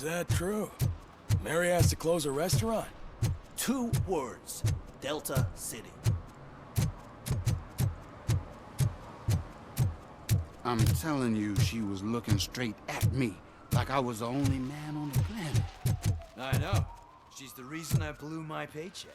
that true? Mary has to close a restaurant? 2 words. Delta City. I'm telling you, she was looking straight at me, like I was the only man on the planet. I know. She's the reason I blew my paycheck.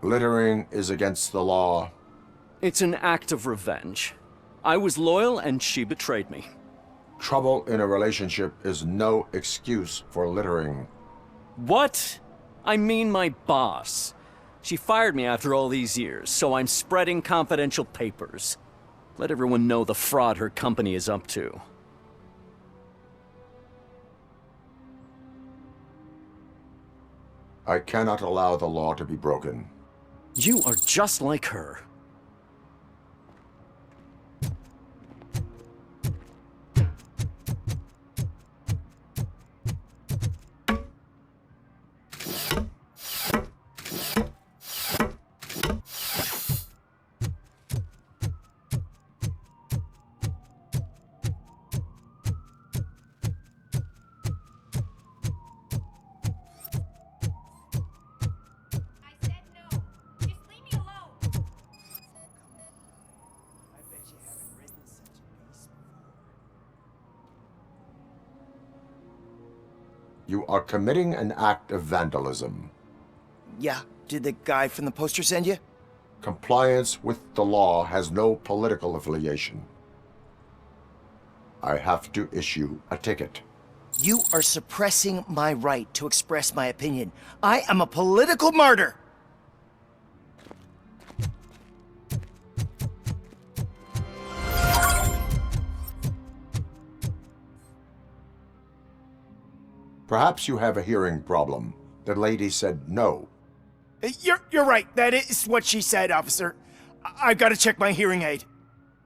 Littering is against the law. It's an act of revenge. I was loyal and she betrayed me. Trouble in a relationship is no excuse for littering. What? I mean my boss. She fired me after all these years, so I'm spreading confidential papers. Let everyone know the fraud her company is up to. I cannot allow the law to be broken. You are just like her. You are committing an act of vandalism. Yeah, did the guy from the poster send you? Compliance with the law has no political affiliation. I have to issue a ticket. You are suppressing my right to express my opinion. I am a political martyr! Perhaps you have a hearing problem. The lady said no. You're right. That is what she said, officer. I've got to check my hearing aid.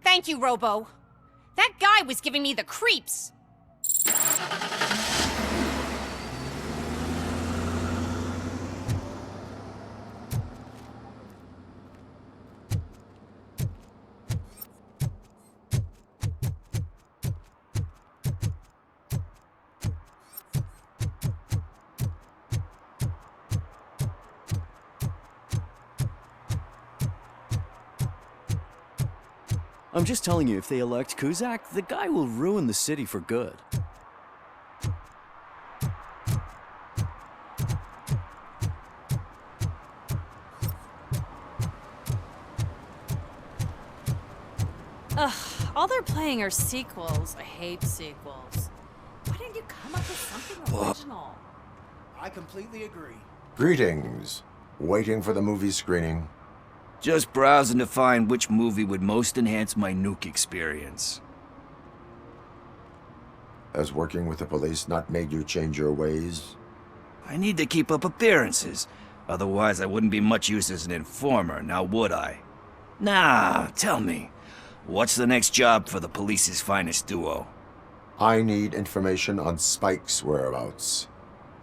Thank you, Robo. That guy was giving me the creeps. I'm just telling you, if they elect Kuzak, the guy will ruin the city for good. Ugh, all they're playing are sequels. I hate sequels. Why didn't you come up with something original? I completely agree. Greetings. Waiting for the movie screening. Just browsing to find which movie would most enhance my nuke experience. Has working with the police not made you change your ways? I need to keep up appearances. Otherwise, I wouldn't be much use as an informer, now would I? Nah, tell me. What's the next job for the police's finest duo? I need information on Spike's whereabouts.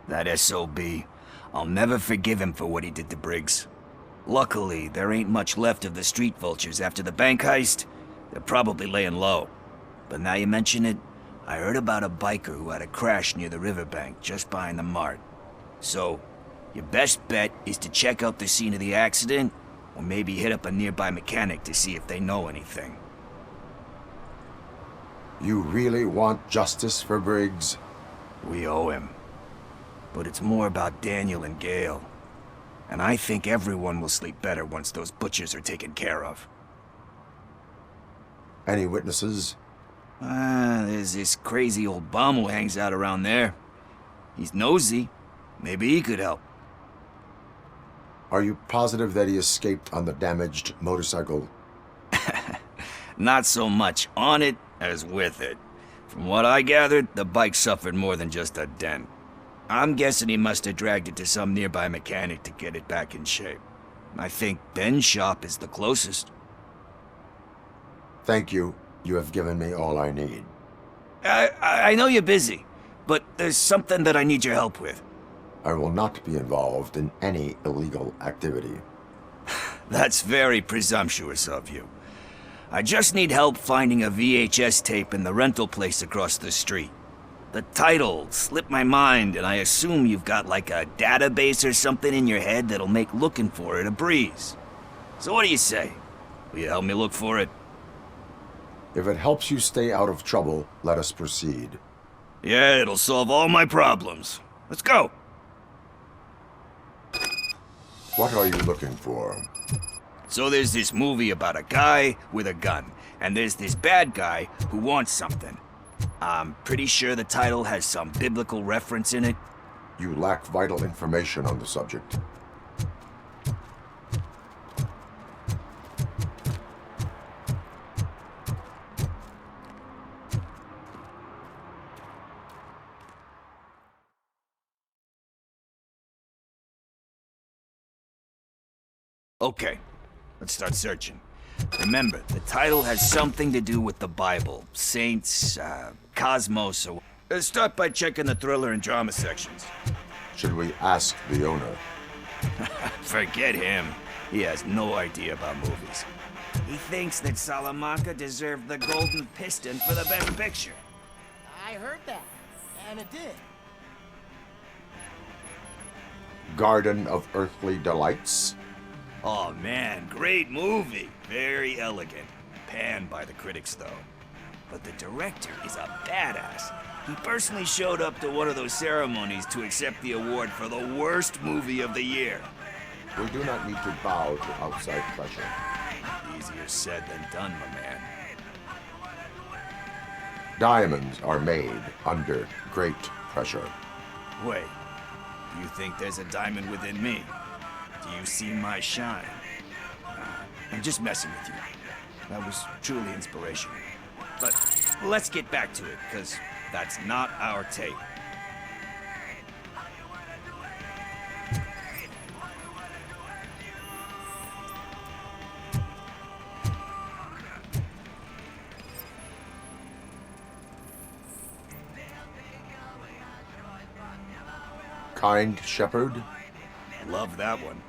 That SOB. I'll never forgive him for what he did to Briggs. Luckily, there ain't much left of the street vultures after the bank heist. They're probably laying low. But now you mention it, I heard about a biker who had a crash near the riverbank just behind the mart. So, your best bet is to check out the scene of the accident, or maybe hit up a nearby mechanic to see if they know anything. You really want justice for Briggs? We owe him. But it's more about Daniel and Gale. And I think everyone will sleep better once those butchers are taken care of. Any witnesses? There's this crazy old bum who hangs out around there. He's nosy. Maybe he could help. Are you positive that he escaped on the damaged motorcycle? Not so much on it as with it. From what I gathered, the bike suffered more than just a dent. I'm guessing he must have dragged it to some nearby mechanic to get it back in shape. I think Ben's shop is the closest. Thank you. You have given me all I need. I know you're busy, but there's something that I need your help with. I will not be involved in any illegal activity. That's very presumptuous of you. I just need help finding a VHS tape in the rental place across the street. The title slipped my mind, and I assume you've got like a database or something in your head that'll make looking for it a breeze. So what do you say? Will you help me look for it? If it helps you stay out of trouble, let us proceed. Yeah, it'll solve all my problems. Let's go! What are you looking for? So there's this movie about a guy with a gun, and there's this bad guy who wants something. I'm pretty sure the title has some biblical reference in it. You lack vital information on the subject. Okay, let's start searching. Remember, the title has something to do with the Bible, saints, cosmos, or... Start by checking the thriller and drama sections. Should we ask the owner? Forget him. He has no idea about movies. He thinks that Salamanca deserved the Golden Piston for the best picture. I heard that, and it did. Garden of Earthly Delights? Oh man, great movie. Very elegant. Panned by the critics, though. But the director is a badass. He personally showed up to one of those ceremonies to accept the award for the worst movie of the year. We do not need to bow to outside pressure. Easier said than done, my man. Diamonds are made under great pressure. Wait, do you think there's a diamond within me? Do you see my shine? I'm just messing with you. That was truly inspirational. But let's get back to it, because that's not our tape. Kind Shepherd? Love that one.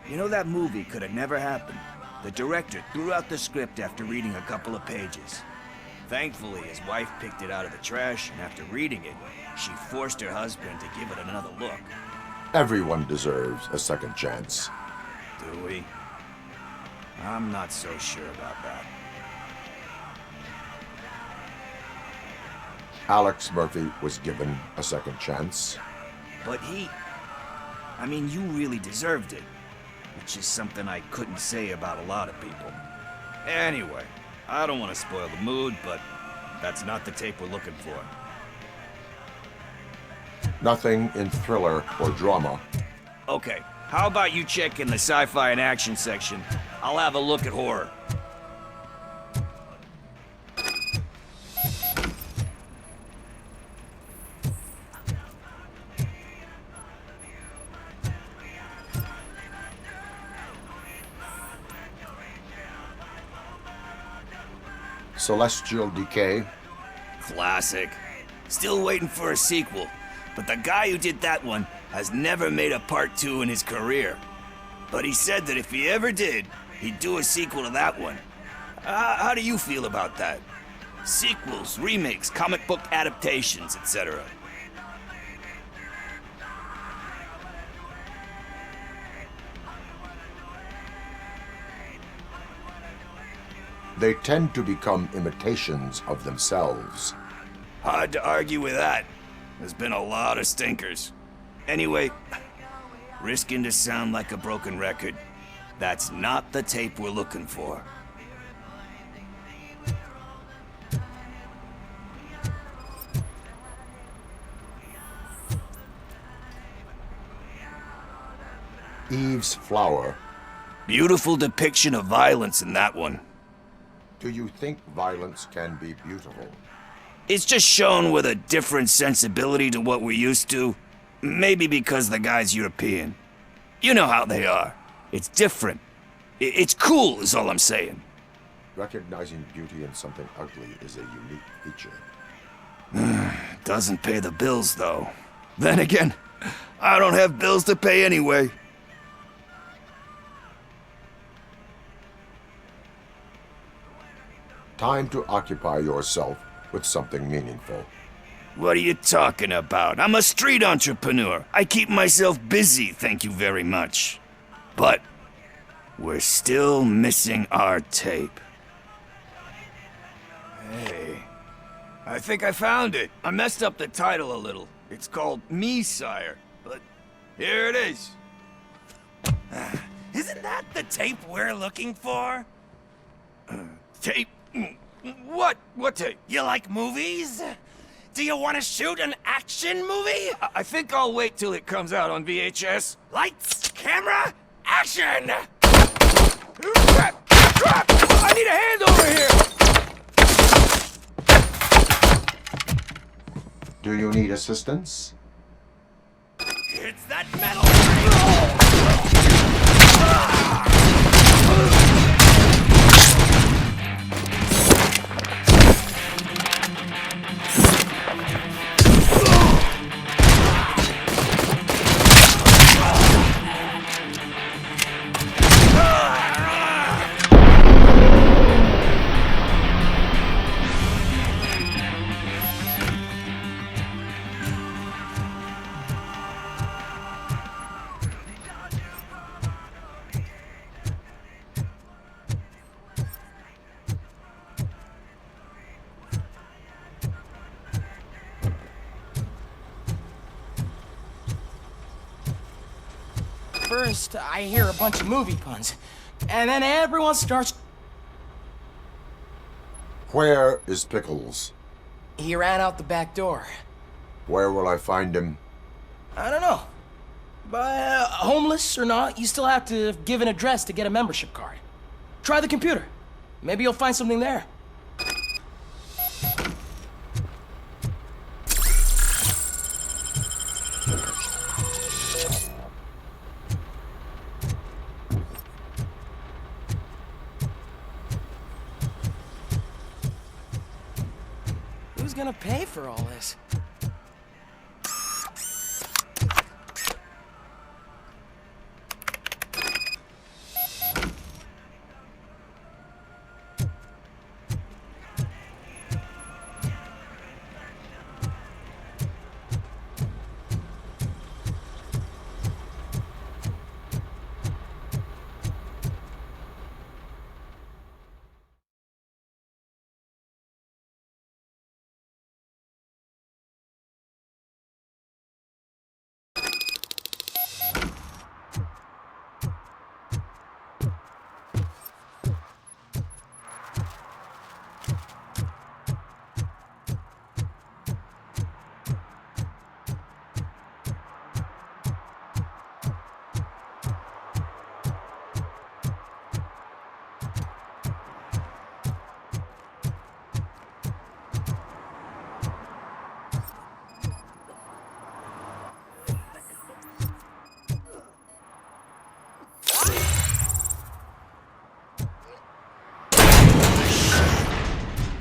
You know, that movie could have never happened. The director threw out the script after reading a couple of pages. Thankfully, his wife picked it out of the trash, and after reading it, she forced her husband to give it another look. Everyone deserves a second chance. Do we? I'm not so sure about that. Alex Murphy was given a second chance. But I mean, you really deserved it. Which is something I couldn't say about a lot of people. Anyway, I don't want to spoil the mood, but that's not the tape we're looking for. Nothing in thriller or drama. Okay, how about you check in the sci-fi and action section? I'll have a look at horror. Celestial Decay. Classic. Still waiting for a sequel, but the guy who did that one has never made a part 2 in his career. But he said that if he ever did, he'd do a sequel to that one. How do you feel about that? Sequels, remakes, comic book adaptations, etc. They tend to become imitations of themselves. Hard to argue with that. There's been a lot of stinkers. Anyway, risking to sound like a broken record, that's not the tape we're looking for. Eve's Flower. Beautiful depiction of violence in that one. Do you think violence can be beautiful? It's just shown with a different sensibility to what we're used to. Maybe because the guy's European. You know how they are. It's different. It's cool, is all I'm saying. Recognizing beauty in something ugly is a unique feature. Doesn't pay the bills, though. Then again, I don't have bills to pay anyway. Time to occupy yourself with something meaningful. What are you talking about? I'm a street entrepreneur. I keep myself busy, thank you very much. But we're still missing our tape. Hey, I think I found it. I messed up the title a little. It's called Me, Sire, but here it is. Isn't that the tape we're looking for? Tape? What? What tape? You like movies? Do you want to shoot an action movie? I think I'll wait till it comes out on VHS. Lights, camera, action! Crap! Crap! I need a hand over here! Do you need assistance? It's that metal! First, I hear a bunch of movie puns, and then everyone starts... Where is Pickles? He ran out the back door. Where will I find him? I don't know. But homeless or not, you still have to give an address to get a membership card. Try the computer. Maybe you'll find something there. Who's gonna pay for all this?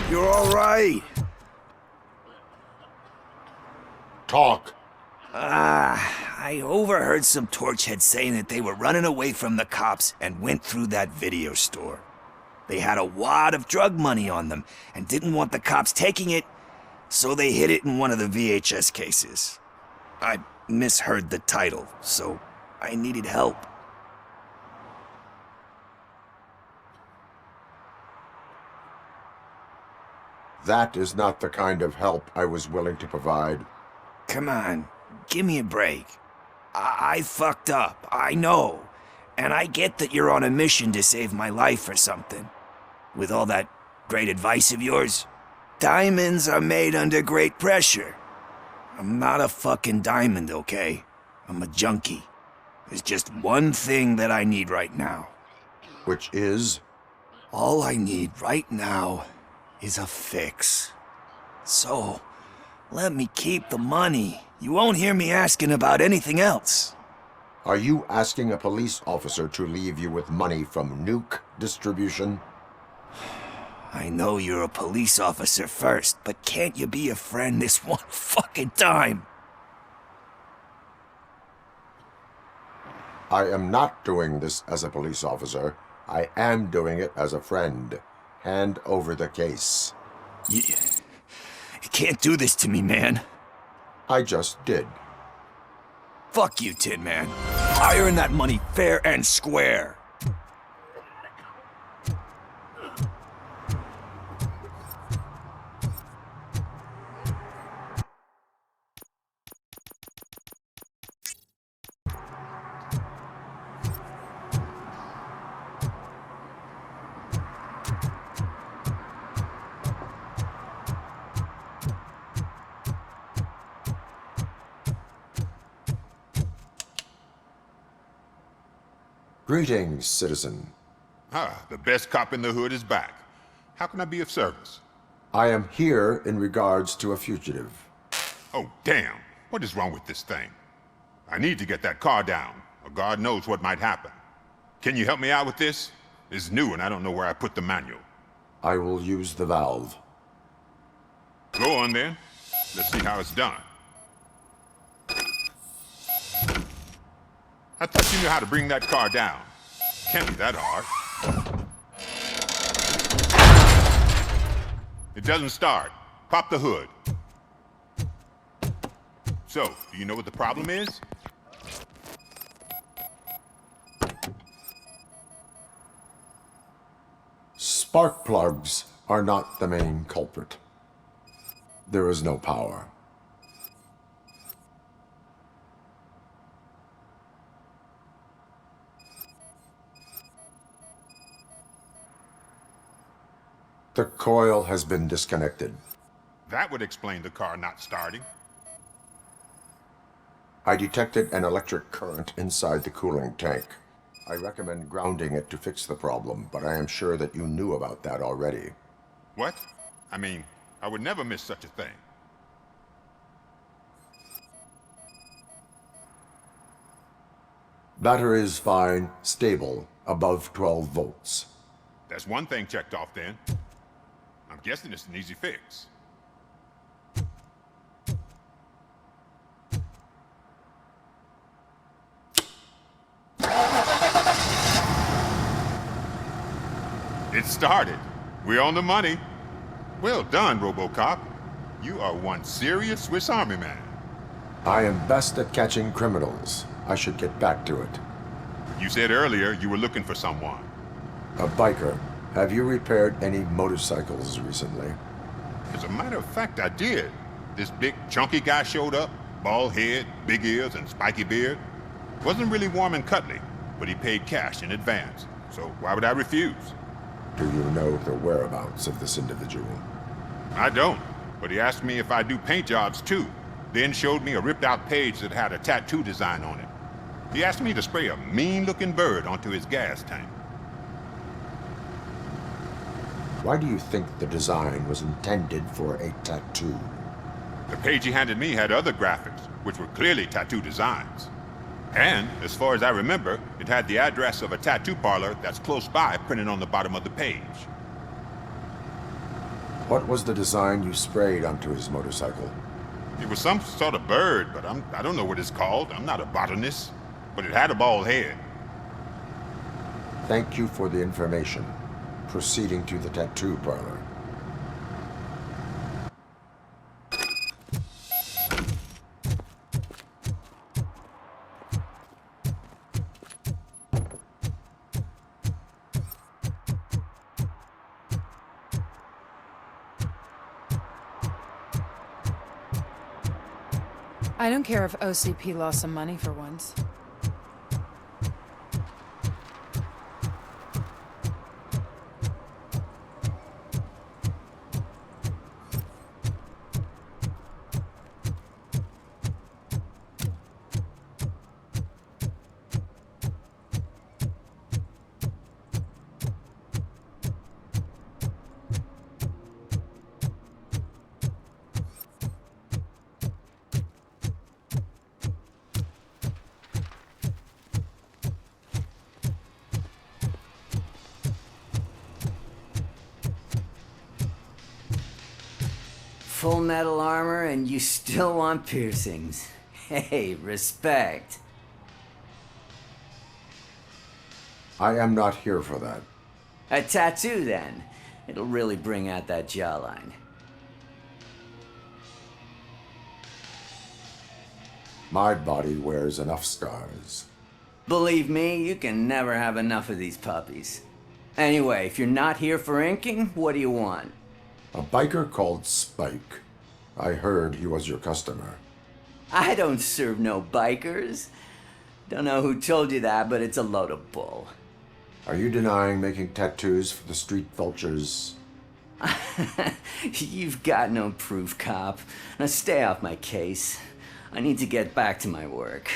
You're all right. Talk. I overheard some torchheads saying that they were running away from the cops and went through that video store. They had a wad of drug money on them and didn't want the cops taking it, so they hid it in one of the VHS cases. I misheard the title, so I needed help. That is not the kind of help I was willing to provide. Come on, give me a break. I fucked up, I know. And I get that you're on a mission to save my life or something. With all that great advice of yours, diamonds are made under great pressure. I'm not a fucking diamond, okay? I'm a junkie. There's just one thing that I need right now. Which is? All I need right now is a fix. So, let me keep the money. You won't hear me asking about anything else. Are you asking a police officer to leave you with money from nuke distribution? I know you're a police officer first, but can't you be a friend this one fucking time? I am not doing this as a police officer. I am doing it as a friend. Hand over the case. You can't do this to me, man. I just did. Fuck you, Tin Man. I earned that money fair and square. Greetings, citizen. Ah, the best cop in the hood is back. How can I be of service? I am here in regards to a fugitive. Oh, damn. What is wrong with this thing? I need to get that car down, or God knows what might happen. Can you help me out with this? It's new and I don't know where I put the manual. I will use the valve. Go on then. Let's see how it's done. I thought you knew how to bring that car down. Can't be that hard. It doesn't start. Pop the hood. So, do you know what the problem is? Spark plugs are not the main culprit. There is no power. The coil has been disconnected. That would explain the car not starting. I detected an electric current inside the cooling tank. I recommend grounding it to fix the problem, but I am sure that you knew about that already. What? I mean, I would never miss such a thing. Battery is fine, stable, above 12 volts. That's one thing checked off then. I'm guessing it's an easy fix. It started. We're on the money. Well done, Robocop. You are one serious Swiss Army man. I am best at catching criminals. I should get back to it. You said earlier you were looking for someone. A biker. Have you repaired any motorcycles recently? As a matter of fact, I did. This big, chunky guy showed up. Bald head, big ears, and spiky beard. Wasn't really warm and cuddly, but he paid cash in advance. So why would I refuse? Do you know the whereabouts of this individual? I don't, but he asked me if I do paint jobs too. Then showed me a ripped-out page that had a tattoo design on it. He asked me to spray a mean-looking bird onto his gas tank. Why do you think the design was intended for a tattoo? The page he handed me had other graphics, which were clearly tattoo designs. And, as far as I remember, it had the address of a tattoo parlor that's close by printed on the bottom of the page. What was the design you sprayed onto his motorcycle? It was some sort of bird, but I don't know what it's called. I'm not a botanist. But it had a bald head. Thank you for the information. Proceeding to the tattoo parlor. I don't care if OCP lost some money for once. full metal armor and you still want piercings. Hey, respect. I am not here for that. A tattoo, then. It'll really bring out that jawline. My body wears enough scars. Believe me, you can never have enough of these puppies. Anyway, if you're not here for inking, what do you want? A biker called Spike. I heard he was your customer. I don't serve no bikers. Don't know who told you that, but it's a load of bull. Are you denying making tattoos for the street vultures? You've got no proof, cop. Now stay off my case. I need to get back to my work.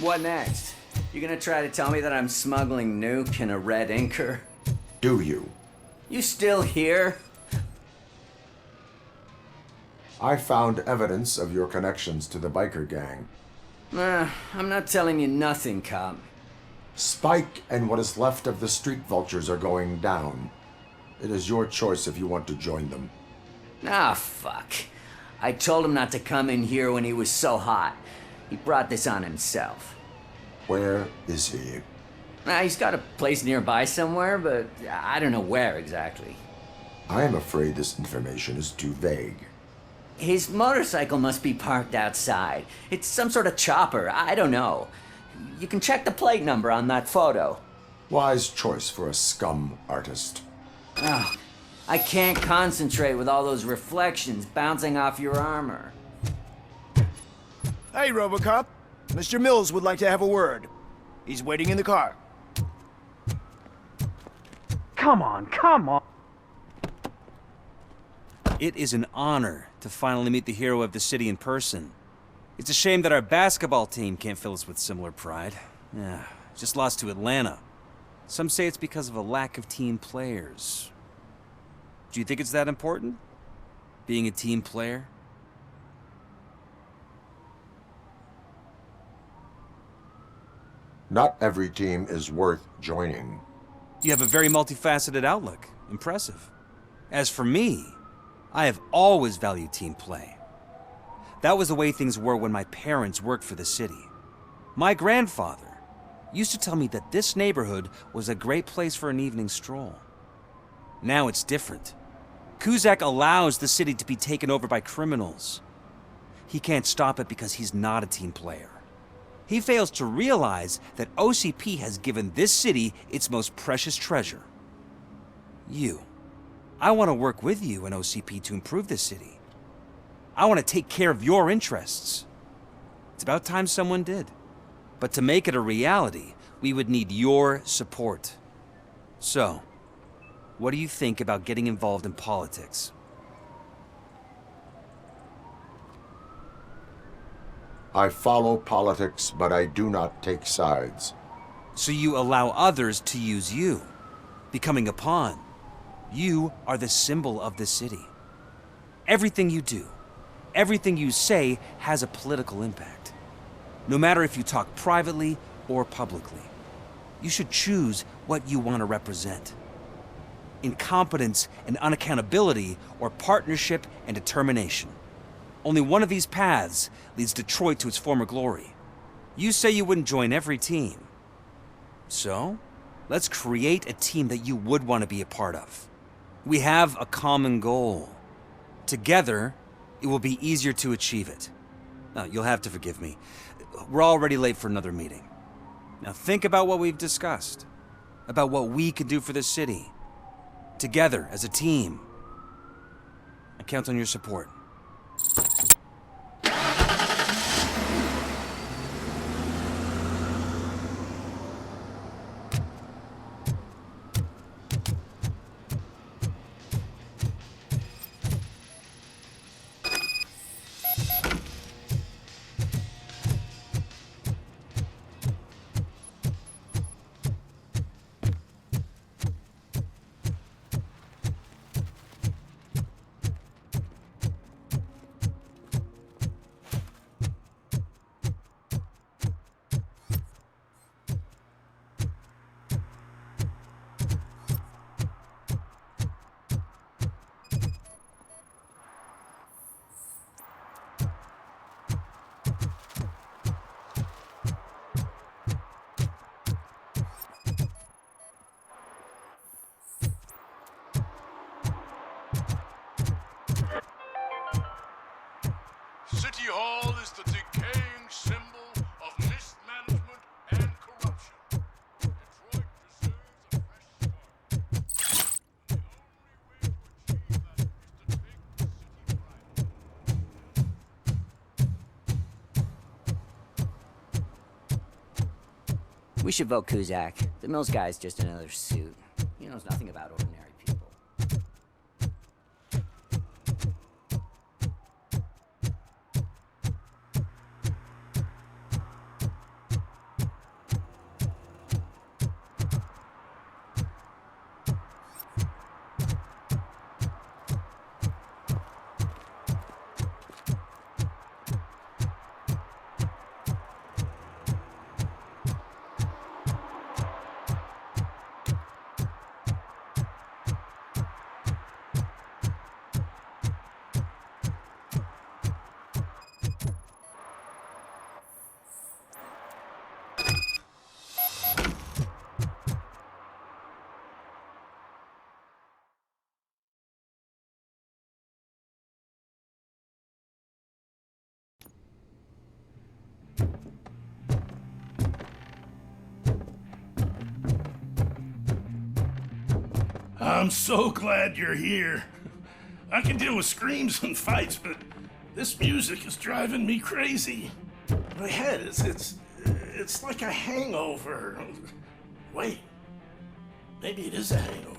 What next? You gonna try to tell me that I'm smuggling nuke in a red inker? Do you? You still here? I found evidence of your connections to the biker gang. I'm not telling you nothing, cop. Spike and what is left of the street vultures are going down. It is your choice if you want to join them. Ah, fuck. I told him not to come in here when he was so hot. He brought this on himself. Where is he? He's got a place nearby somewhere, but I don't know where exactly. I am afraid this information is too vague. His motorcycle must be parked outside. It's some sort of chopper. I don't know. You can check the plate number on that photo. Wise choice for a scum artist. Oh, I can't concentrate with all those reflections bouncing off your armor. Hey, Robocop. Mr. Mills would like to have a word. He's waiting in the car. Come on. It is an honor to finally meet the hero of the city in person. It's a shame that our basketball team can't fill us with similar pride. Yeah, just lost to Atlanta. Some say it's because of a lack of team players. Do you think it's that important? Being a team player? Not every team is worth joining. You have a very multifaceted outlook. Impressive. As for me, I have always valued team play. That was the way things were when my parents worked for the city. My grandfather used to tell me that this neighborhood was a great place for an evening stroll. Now it's different. Kuzak allows the city to be taken over by criminals. He can't stop it because he's not a team player. He fails to realize that OCP has given this city its most precious treasure. You. I want to work with you and OCP to improve this city. I want to take care of your interests. It's about time someone did. But to make it a reality, we would need your support. So, what do you think about getting involved in politics? I follow politics, but I do not take sides. So you allow others to use you, becoming a pawn. You are the symbol of the city. Everything you do, everything you say has a political impact. No matter if you talk privately or publicly. You should choose what you want to represent. Incompetence and unaccountability, or partnership and determination. Only one of these paths leads Detroit to its former glory. You say you wouldn't join every team. So, let's create a team that you would want to be a part of. We have a common goal. Together, it will be easier to achieve it. Now, you'll have to forgive me. We're already late for another meeting. Now think about what we've discussed. About what we can do for the city. Together, as a team. I count on your support. We should vote Kuzak. The Mills guy's just another suit. He knows nothing about ordinary people. I'm so glad you're here. I can deal with screams and fights, but this music is driving me crazy. My head it's like a hangover. Wait, maybe it is a hangover.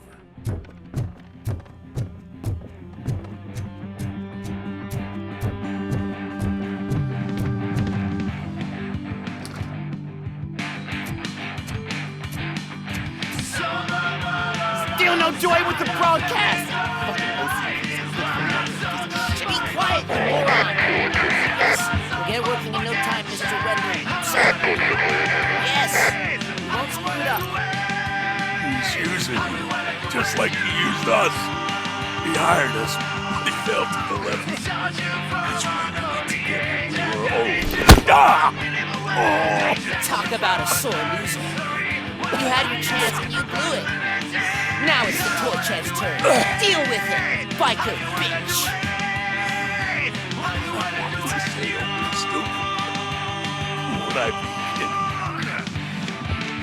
Still no joy with the broadcast! Be quiet, you moron! Yes, we'll get working in no time, Mr. Wendell. Sir. Yes, we won't screw it up. He's using you, just like he used us. He hired us, but he failed to deliver. That's why we need to get him. We're old. Ah! Oh. Talk about a sore loser. You had your chance and you blew it. Now it's the toy chance turn. Deal with it, biker bitch. Would I be kidding?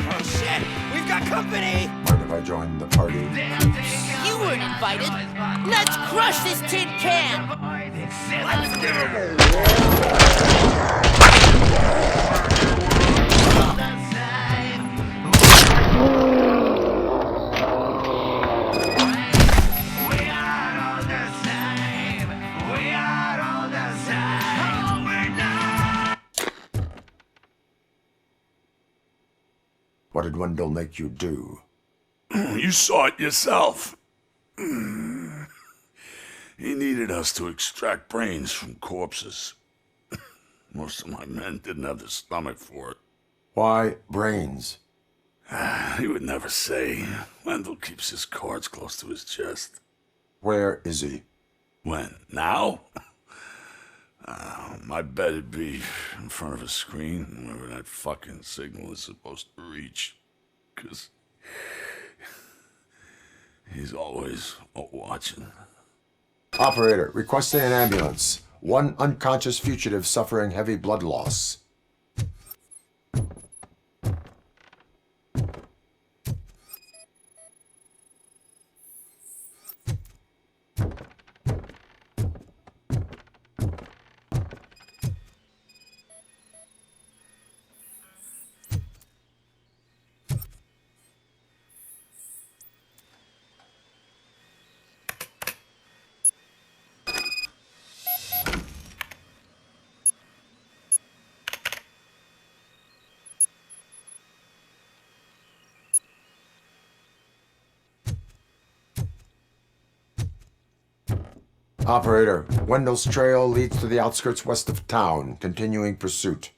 Oh shit, we've got company. Mind if I join the party? You weren't invited. Let's crush this tin can. Let's What did Wendell make you do? You saw it yourself. He needed us to extract brains from corpses. Most of my men didn't have the stomach for it. Why brains? He would never say. Wendell keeps his cards close to his chest. Where is he? When? Now? My bet it'd be in front of a screen, wherever that fucking signal is supposed to reach. 'Cause he's always watching. Operator, requesting an ambulance. One unconscious fugitive suffering heavy blood loss. Operator, Wendell's trail leads to the outskirts west of town. Continuing pursuit.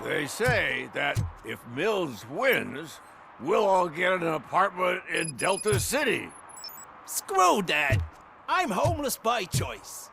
They say that if Mills wins, we'll all get an apartment in Delta City. Screw that! I'm homeless by choice.